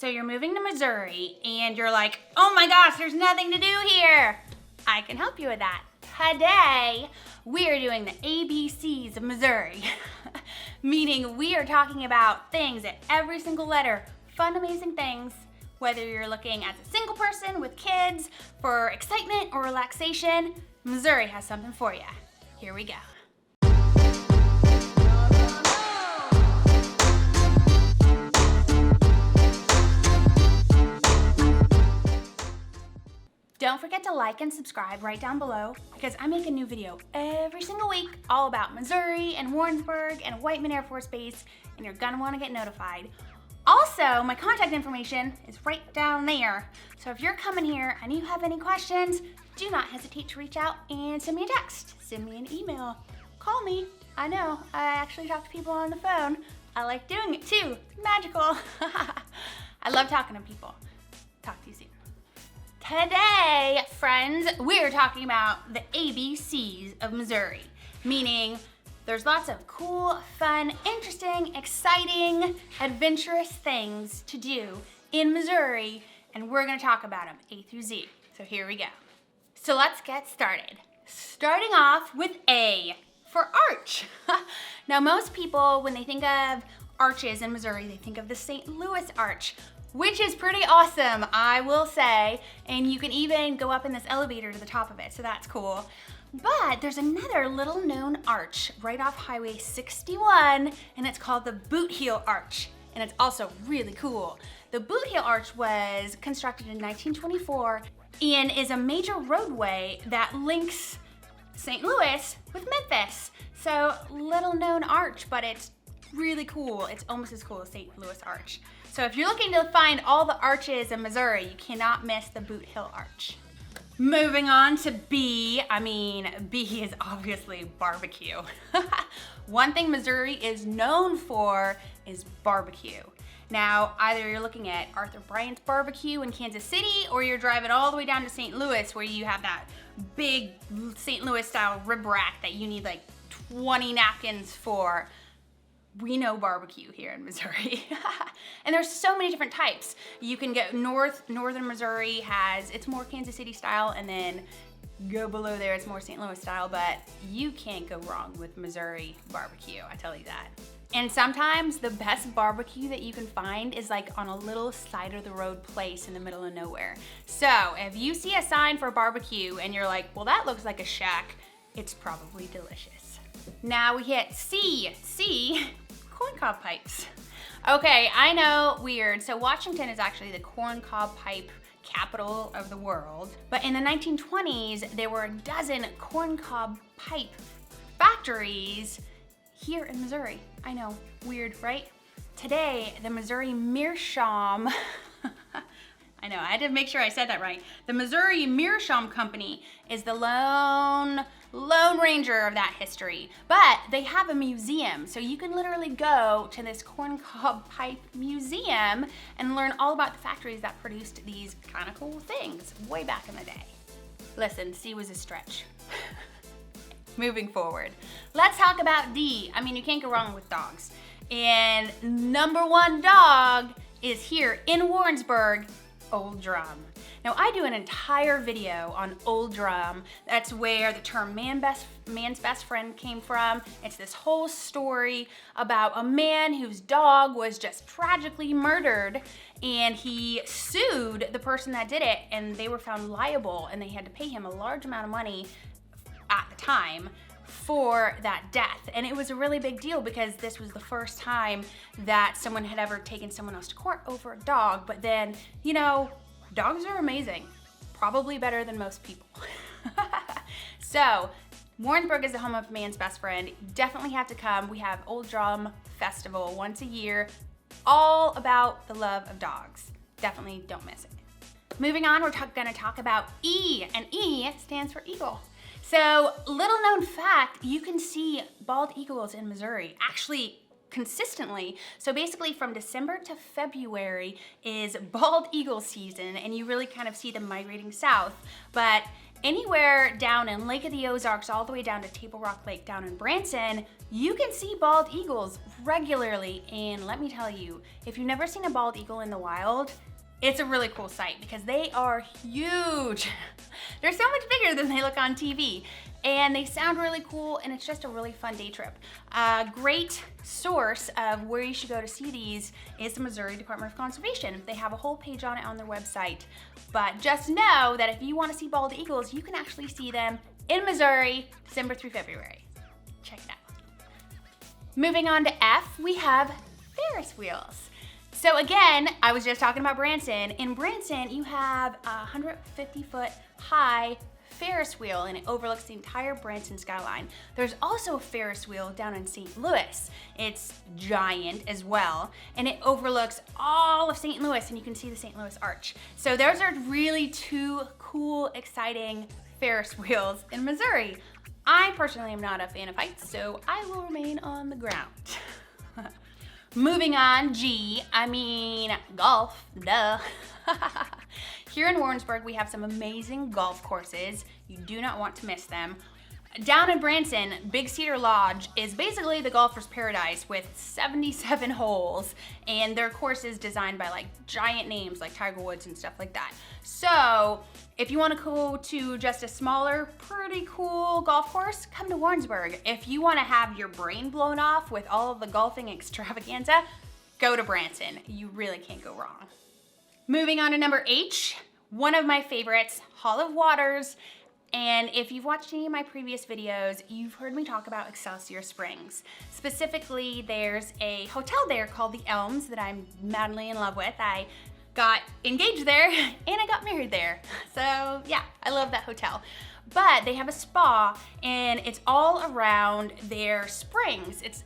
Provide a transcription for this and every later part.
So you're moving to Missouri and you're like, oh my gosh, there's nothing to do here. I can help you with that. Today, we are doing the ABCs of Missouri, meaning we are talking about things at every single letter, fun, amazing things, whether you're looking as a single person with kids for excitement or relaxation, Missouri has something for you. Here we go. Don't forget to like and subscribe right down below because I make a new video every single week all about Missouri and Warrensburg and Whiteman Air Force Base, and you're gonna wanna get notified. Also, my contact information is right down there. So if you're coming here and you have any questions, do not hesitate to reach out and send me a text, send me an email, call me. I know, I actually talk to people on the phone. I like doing it too, it's magical. I love talking to people. Talk to you soon. Today, friends, we're talking about the ABCs of Missouri, meaning there's lots of cool, fun, interesting, exciting, adventurous things to do in Missouri, and we're gonna talk about them A through Z. So here we go. So let's get started. Starting off with A for arch. Now, most people, when they think of arches in Missouri, they think of the St. Louis Arch, which is pretty awesome, I will say, and you can even go up in this elevator to the top of it, so that's cool. But there's another little known arch right off Highway 61, and it's called the Boot Heel Arch, and it's also really cool. The Boot Heel Arch was constructed in 1924 and is a major roadway that links St. Louis with Memphis. So little known arch, but it's really cool. It's almost as cool as St. Louis Arch. So if you're looking to find all the arches in Missouri, you cannot miss the Boot Heel Arch. Moving on to B, B is obviously barbecue. One thing Missouri is known for is barbecue. Now, either you're looking at Arthur Bryant's barbecue in Kansas City, or you're driving all the way down to St. Louis where you have that big St. Louis style rib rack that you need like 20 napkins for. We know barbecue here in Missouri. And there's so many different types. You can get northern Missouri it's more Kansas City style, and then go below there, it's more St. Louis style, but you can't go wrong with Missouri barbecue, I tell you that. And sometimes the best barbecue that you can find is like on a little side of the road place in the middle of nowhere. So if you see a sign for barbecue and you're like, well, that looks like a shack, it's probably delicious. Now we hit C, corncob pipes. Okay, I know, weird. So Washington is actually the corncob pipe capital of the world. But in the 1920s, there were a dozen corncob pipe factories here in Missouri. I know, weird, right? Today, the Missouri Meerschaum, I know, I had to make sure I said that right. The Missouri Meerschaum Company is the lone ranger of that history, but they have a museum, so you can literally go to this Corncob Pipe Museum and learn all about the factories that produced these kind of cool things way back in the day. Listen, C was a stretch. Moving forward, let's talk about D. You can't go wrong with dogs. And number one dog is here in Warrensburg, Old Drum. Now, I do an entire video on Old Drum. That's where the term man's best friend came from. It's this whole story about a man whose dog was just tragically murdered, and he sued the person that did it, and they were found liable, and they had to pay him a large amount of money at the time for that death. And it was a really big deal because this was the first time that someone had ever taken someone else to court over a dog. But then, you know, dogs are amazing, probably better than most people. So Warrensburg is the home of man's best friend. You definitely have to come. We have Old Drum Festival once a year, all about the love of dogs. Definitely don't miss it. Moving on, we're gonna talk about E, and E stands for eagle. So, little known fact, you can see bald eagles in Missouri, actually consistently. So basically from December to February is bald eagle season, and you really kind of see them migrating south. But Anywhere down in Lake of the Ozarks, all the way down to Table Rock Lake down in Branson, you can see bald eagles regularly. And let me tell you, if you've never seen a bald eagle in the wild, it's a really cool sight because they are huge. They're so much bigger than they look on TV. And they sound really cool, and it's just a really fun day trip. A great source of where you should go to see these is the Missouri Department of Conservation. They have a whole page on it on their website. But just know that if you want to see bald eagles, you can actually see them in Missouri, December through February. Check it out. Moving on to F, we have Ferris wheels. So again, I was just talking about Branson. In Branson, you have a 150-foot high Ferris wheel, and it overlooks the entire Branson skyline. There's also a Ferris wheel down in St. Louis. It's giant as well, and it overlooks all of St. Louis, and you can see the St. Louis Arch. So those are really two cool, exciting Ferris wheels in Missouri. I personally am not a fan of heights, so I will remain on the ground. Moving on, golf, duh. Here in Warrensburg, we have some amazing golf courses. You do not want to miss them. Down in Branson, Big Cedar Lodge is basically the golfer's paradise with 77 holes, and their course is designed by like giant names like Tiger Woods and stuff like that. So if you want to go to just a smaller, pretty cool golf course, come to Warrensburg. If you want to have your brain blown off with all of the golfing extravaganza, go to Branson. You really can't go wrong. Moving on to number H, one of my favorites, Hall of Waters. And if you've watched any of my previous videos, you've heard me talk about Excelsior Springs. Specifically, there's a hotel there called the Elms that I'm madly in love with. I got engaged there and I got married there. So yeah, I love that hotel. But they have a spa, and it's all around their springs. It's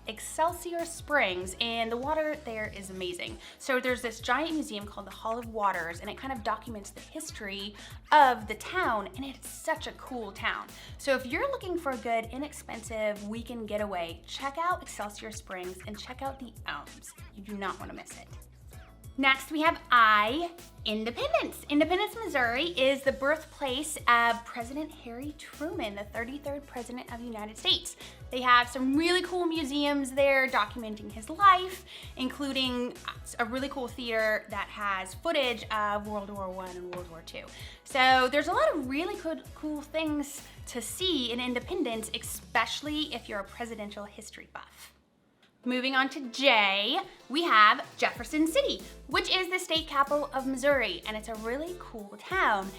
Excelsior Springs, and the water there is amazing. So there's this giant museum called the Hall of Waters, and it kind of documents the history of the town, and it's such a cool town. So if you're looking for a good, inexpensive weekend getaway, check out Excelsior Springs and check out the Elms. You do not want to miss it. Next, we have Independence. Independence, Missouri is the birthplace of President Harry Truman, the 33rd President of the United States. They have some really cool museums there documenting his life, including a really cool theater that has footage of World War I and World War II. So there's a lot of really cool things to see in Independence, especially if you're a presidential history buff. Moving on to J, we have Jefferson City, which is the state capital of Missouri, and it's a really cool town.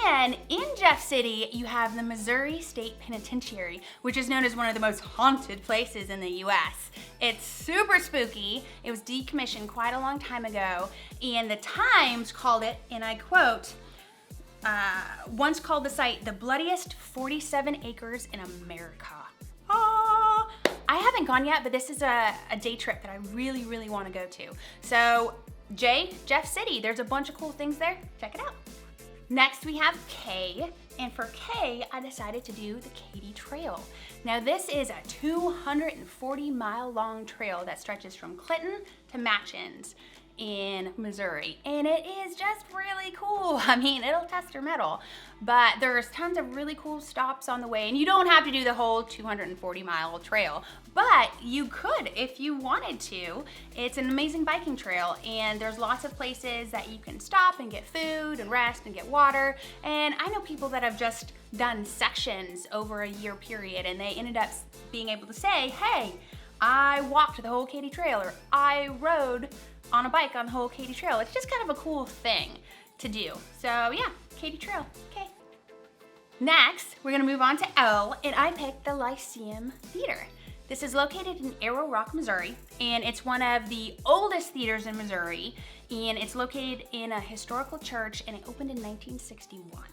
And in Jeff City, you have the Missouri State Penitentiary, which is known as one of the most haunted places in the US. It's super spooky. It was decommissioned quite a long time ago, and the Times called it, and I quote, once called the site the bloodiest 47 acres in America. I haven't gone yet, but this is a day trip that I really, really want to go to. So Jeff City, there's a bunch of cool things there. Check it out. Next, we have K, and for K, I decided to do the Katy Trail. Now, this is a 240-mile long trail that stretches from Clinton to Matchins in Missouri, and it is just really cool. I mean, it'll test your mettle, but there's tons of really cool stops on the way, and you don't have to do the whole 240-mile trail, but you could if you wanted to. It's an amazing biking trail, and there's lots of places that you can stop and get food and rest and get water. And I know people that have just done sections over a year period, and they ended up being able to say, hey, I walked the whole Katy Trail, or I rode on a bike on the whole Katy Trail. It's just kind of a cool thing to do. So yeah, Katy Trail, okay. Next, we're gonna move on to L, and I picked the Lyceum Theater. This is located in Arrow Rock, Missouri, and it's one of the oldest theaters in Missouri, and it's located in a historical church, and it opened in 1961.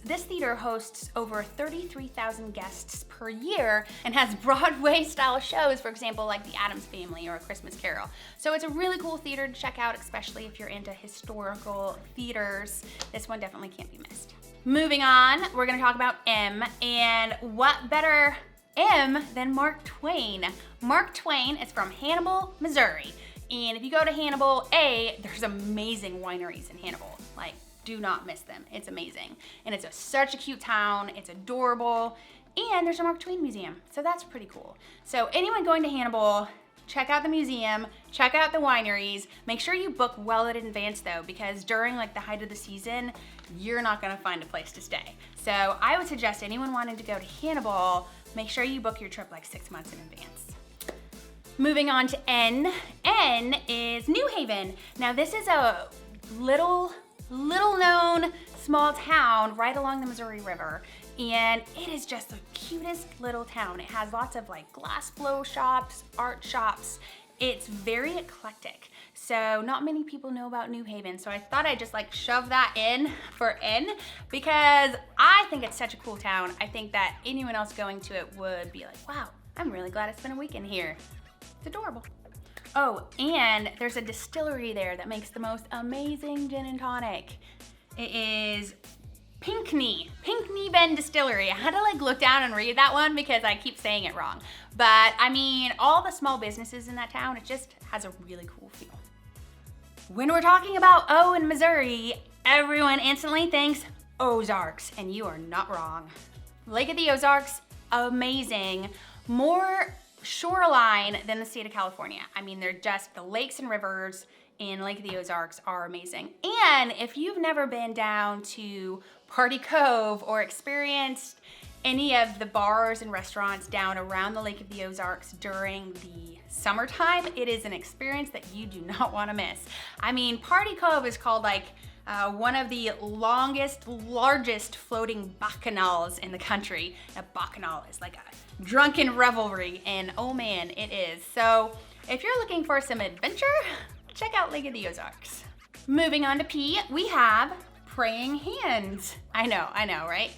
This theater hosts over 33,000 guests per year and has Broadway style shows, for example, like The Addams Family or A Christmas Carol. So it's a really cool theater to check out, especially if you're into historical theaters. This one definitely can't be missed. Moving on, we're gonna talk about M, and what better M than Mark Twain. Mark Twain is from Hannibal, Missouri. And if you go to Hannibal, there's amazing wineries in Hannibal, like Do not miss them. It's amazing. And it's such a cute town. It's adorable. And there's a Mark Twain museum. So that's pretty cool. So anyone going to Hannibal, check out the museum, check out the wineries. Make sure you book well in advance though, because during like the height of the season, you're not gonna find a place to stay. So I would suggest anyone wanting to go to Hannibal, make sure you book your trip like 6 months in advance. Moving on to N. N is Newhaven. Now this is a little known small town right along the Missouri River. And it is just the cutest little town. It has lots of like glass blow shops, art shops. It's very eclectic. So not many people know about Newhaven. So I thought I'd just like shove that in for N because I think it's such a cool town. I think that anyone else going to it would be like, wow, I'm really glad I spent a weekend here. It's adorable. Oh, and there's a distillery there that makes the most amazing gin and tonic. It is Pinckney Bend Distillery. I had to like look down and read that one because I keep saying it wrong. But I mean, all the small businesses in that town, it just has a really cool feel. When we're talking about O in Missouri, everyone instantly thinks Ozarks, and you are not wrong. Lake of the Ozarks, amazing. More shoreline than the state of California. I mean, they're just, the lakes and rivers in Lake of the Ozarks are amazing. And if you've never been down to Party Cove or experienced any of the bars and restaurants down around the Lake of the Ozarks during the summertime, it is an experience that you do not want to miss. I mean, Party Cove is called like one of the largest floating bacchanals in the country. A bacchanal is like a drunken revelry, and oh man, it is. So if you're looking for some adventure, check out Lake of the Ozarks. Moving on to P, we have praying hands. I know, right?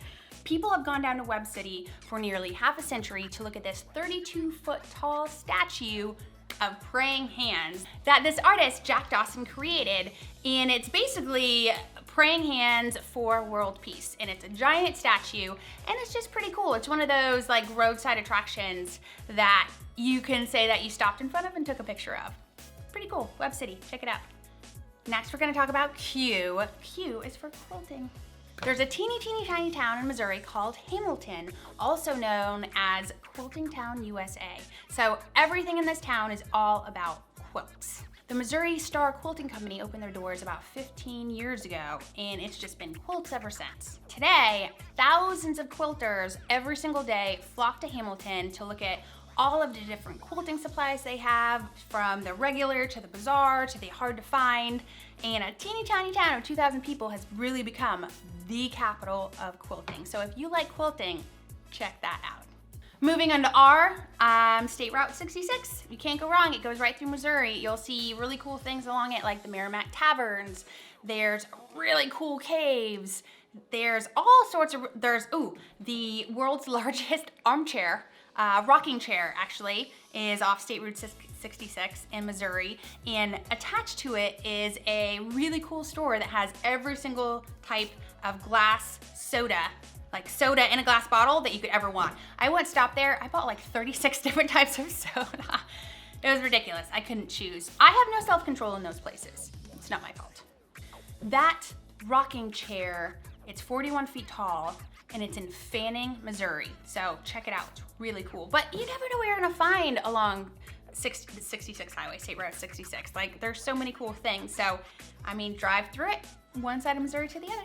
People have gone down to Webb City for nearly half a century to look at this 32-foot tall statue of praying hands that this artist, Jack Dawson, created. And it's basically praying hands for world peace. And it's a giant statue, and it's just pretty cool. It's one of those like roadside attractions that you can say that you stopped in front of and took a picture of. Pretty cool, Webb City, check it out. Next, we're gonna talk about Q. Q is for quilting. There's a teeny tiny town in Missouri called Hamilton, also known as Quilting Town, USA. So everything in this town is all about quilts. The Missouri Star Quilting Company opened their doors about 15 years ago, and it's just been quilts ever since. Today, thousands of quilters every single day flock to Hamilton to look at all of the different quilting supplies they have, from the regular to the bizarre to the hard to find. And a teeny tiny town of 2,000 people has really become the capital of quilting. So if you like quilting, check that out. Moving on to R, State Route 66. You can't go wrong, it goes right through Missouri. You'll see really cool things along it, like the Merrimack Taverns. There's really cool caves. There's all sorts of, the world's largest armchair, rocking chair actually, is off State Route 66 in Missouri, and attached to it is a really cool store that has every single type of glass soda, like soda in a glass bottle that you could ever want. I once stopped there, I bought like 36 different types of soda. It was ridiculous, I couldn't choose. I have no self-control in those places. It's not my fault. That rocking chair, it's 41 feet tall, and it's in Fanning, Missouri. So check it out, it's really cool. But you never know what you're gonna find along the 66 highway, State Route 66. Like, there's so many cool things. So, I mean, drive through it, one side of Missouri to the other.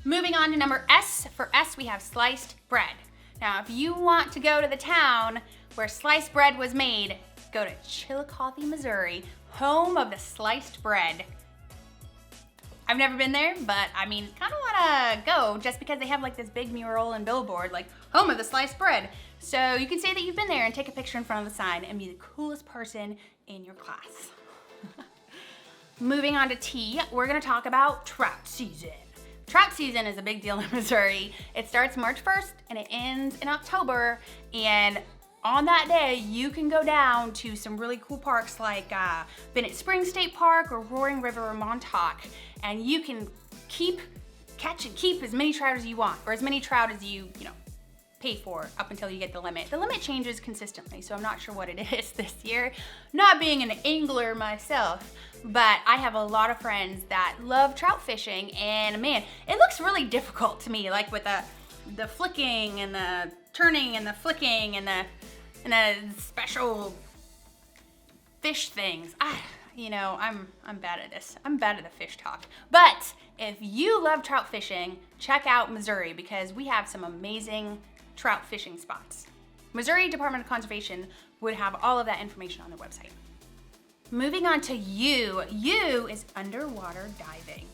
Moving on to number S. For S, we have sliced bread. Now, if you want to go to the town where sliced bread was made, go to Chillicothe, Missouri, home of the sliced bread. I've never been there, but I mean, kind of wanna go just because they have like this big mural and billboard, like home of the sliced bread. So you can say that you've been there and take a picture in front of the sign and be the coolest person in your class. Moving on to T, we're gonna talk about trout season. Trout season is a big deal in Missouri. It starts March 1st and it ends in October, and on that day, you can go down to some really cool parks like Bennett Springs State Park or Roaring River or Montauk, and you can catch and keep as many trout as you want, or as many trout as you pay for up until you get the limit. The limit changes consistently, so I'm not sure what it is this year. Not being an angler myself, but I have a lot of friends that love trout fishing, and man, it looks really difficult to me, like with the flicking and the turning and the flicking and the special fish things. I'm bad at this. I'm bad at the fish talk. But if you love trout fishing, check out Missouri because we have some amazing trout fishing spots. Missouri Department of Conservation would have all of that information on their website. Moving on to U is underwater diving.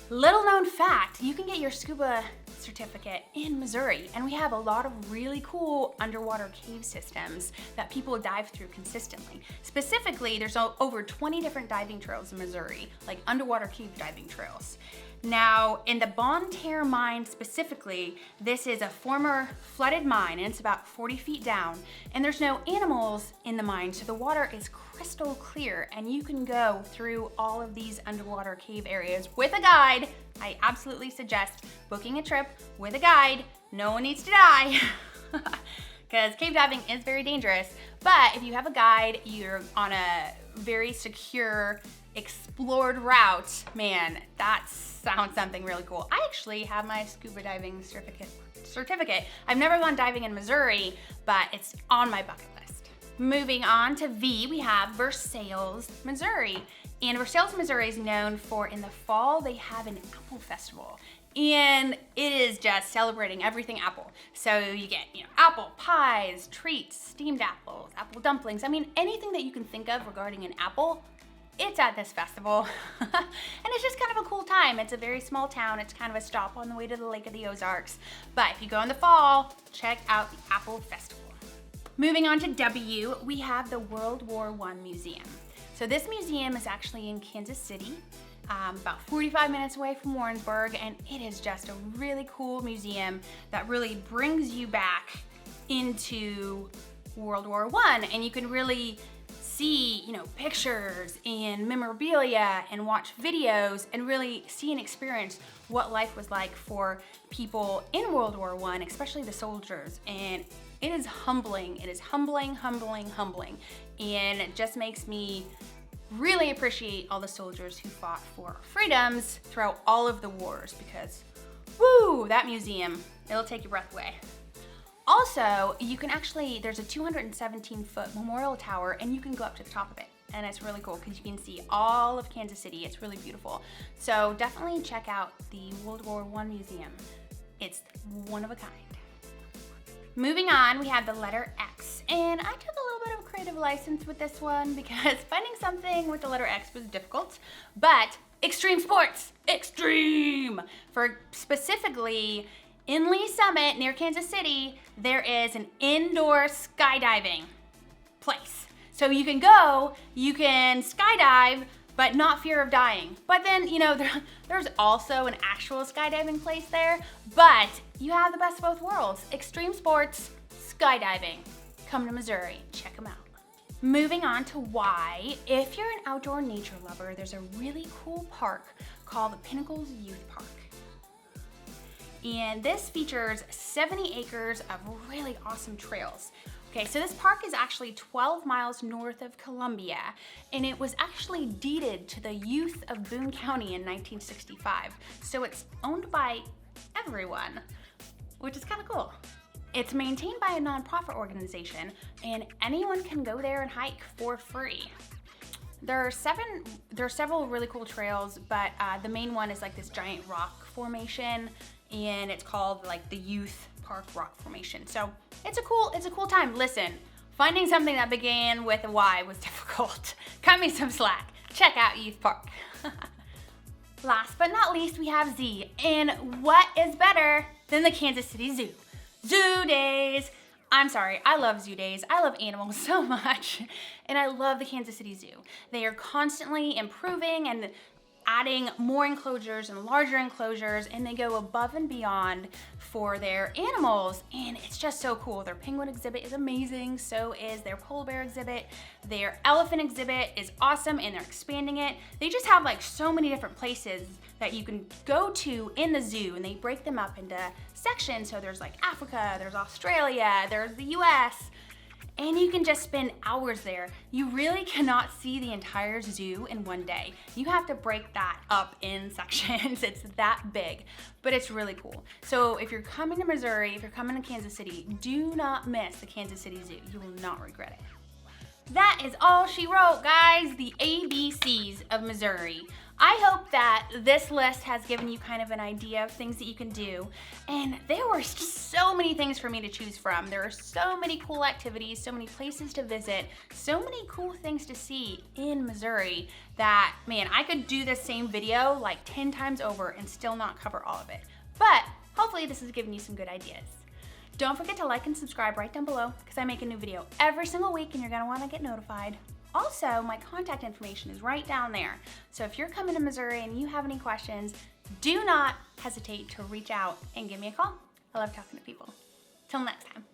Little known fact, you can get your scuba certificate in Missouri, and we have a lot of really cool underwater cave systems that people dive through consistently. Specifically, there's over 20 different diving trails in Missouri, like underwater cave diving trails. Now, in the Bon Terre mine specifically, this is a former flooded mine, and it's about 40 feet down, and there's no animals in the mine, so the water is crystal clear, and you can go through all of these underwater cave areas with a guide. I absolutely suggest booking a trip with a guide. No one needs to die, because cave diving is very dangerous, but if you have a guide, you're on a very secure, explored route, man, that sounds something really cool. I actually have my scuba diving certificate. I've never gone diving in Missouri, but it's on my bucket list. Moving on to V, we have Versailles, Missouri. And Versailles, Missouri is known for, in the fall, they have an apple festival. And it is just celebrating everything apple. So you get, apple pies, treats, steamed apples, apple dumplings. I mean, anything that you can think of regarding an apple, it's at this festival. And it's just kind of a cool time. It's a very small town. It's kind of a stop on the way to the Lake of the Ozarks. But if you go in the fall, check out the Apple Festival. Moving on to W, we have the World War I Museum. So this museum is actually in Kansas City, about 45 minutes away from Warrensburg, and it is just a really cool museum that really brings you back into World War I, and you can really see, pictures and memorabilia and watch videos and really see and experience what life was like for people in World War I, especially the soldiers. And it is humbling. It is humbling. And it just makes me really appreciate all the soldiers who fought for our freedoms throughout all of the wars, because, woo, that museum, it'll take your breath away. Also, you can there's a 217-foot memorial tower, and you can go up to the top of it. And it's really cool because you can see all of Kansas City. It's really beautiful. So definitely check out the World War I Museum. It's one of a kind. Moving on, we have the letter X. And I took a little bit of a creative license with this one because finding something with the letter X was difficult. But extreme sports, extreme! For specifically, in Lee Summit, near Kansas City, there is an indoor skydiving place. So you can go, you can skydive, but not fear of dying. But then, there's also an actual skydiving place there, but you have the best of both worlds. Extreme sports, skydiving. Come to Missouri, check them out. Moving on to Y, if you're an outdoor nature lover, there's a really cool park called the Pinnacles Youth Park. And this features 70 acres of really awesome trails. Okay, so this park is actually 12 miles north of Columbia, and it was actually deeded to the youth of Boone County in 1965. So it's owned by everyone, which is kind of cool. It's maintained by a nonprofit organization, and anyone can go there and hike for free. There are several really cool trails, but the main one is like this giant rock formation, and it's called like the Youth Park Rock Formation. So it's a cool time. Listen, finding something that began with a Y was difficult. Cut me some slack. Check out Youth Park. Last but not least, we have Z. And what is better than the Kansas City Zoo? Zoo days. I'm sorry, I love zoo days. I love animals so much. And I love the Kansas City Zoo. They are constantly improving and adding more enclosures and larger enclosures, and they go above and beyond for their animals, and it's just so cool. Their penguin exhibit is amazing, so is their polar bear exhibit. Their elephant exhibit is awesome, and they're expanding it. They just have like so many different places that you can go to in the zoo, and they break them up into sections. So there's like Africa, there's Australia, there's the US. and you can just spend hours there. You really cannot see the entire zoo in one day. You have to break that up in sections. It's that big, but it's really cool. So if you're coming to Missouri, if you're coming to Kansas City, do not miss the Kansas City Zoo. You will not regret it. That is all she wrote, guys, the ABCs of Missouri. I hope that this list has given you kind of an idea of things that you can do. And there were just so many things for me to choose from. There are so many cool activities, so many places to visit, so many cool things to see in Missouri that, man, I could do this same video like 10 times over and still not cover all of it. But hopefully this has given you some good ideas. Don't forget to like and subscribe right down below because I make a new video every single week and you're gonna wanna get notified. Also, my contact information is right down there. So if you're coming to Missouri and you have any questions, do not hesitate to reach out and give me a call. I love talking to people. Till next time.